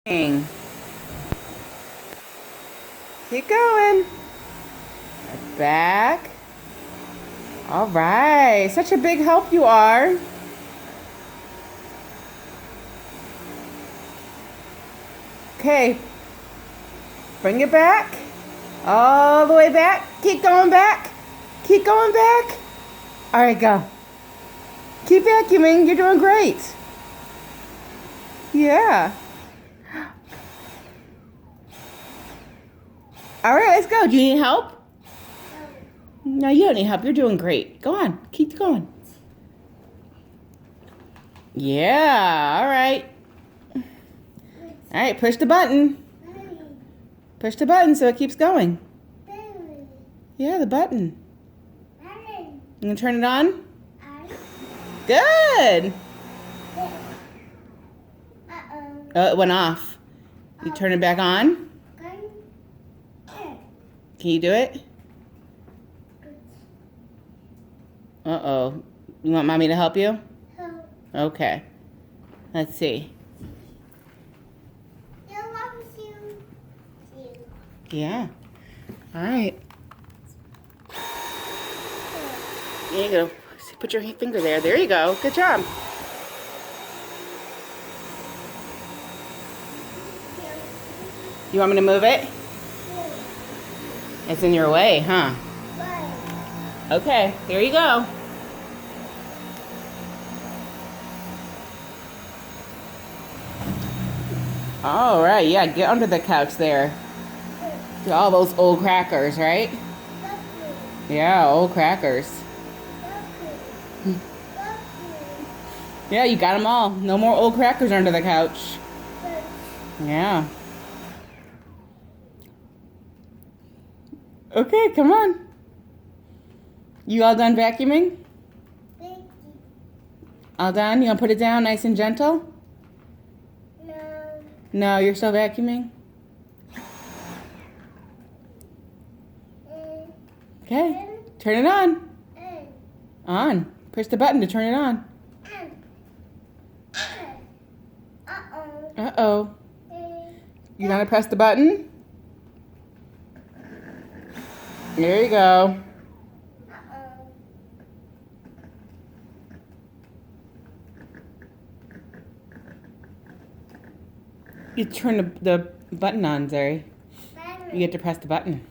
Keep going. Back. All right. Such a big help you are. Okay. Bring it back. All the way back. Keep going back. Keep going back. All right, go. Keep vacuuming. You're doing great. Yeah. All right, let's go. Do you need help? No, you don't need help. You're doing great. Go on. Keep going. Yeah, all right. All right, push the button. Push the button so it keeps going. Yeah, the button. You gonna turn it on? Good. Oh, it went off. You turn it back on? Can you do it? Uh-oh. You want mommy to help you? Okay. Let's see. Yeah. All right. There you go. Put your finger there. There you go. Good job. You want me to move it? It's in your way, huh? Okay, here you go. All right, yeah, get under the couch there. All those old crackers, right? Yeah, old crackers. Yeah, you got them all. No more old crackers under the couch. Yeah. Okay, come on. You all done vacuuming? All done? You gonna put it down nice and gentle? No. No, you're still vacuuming? Okay, turn it on. On. Push the button to turn it on. Uh-oh. You want to press the button? There you go. You turn the button on, Zuri. You get to press the button.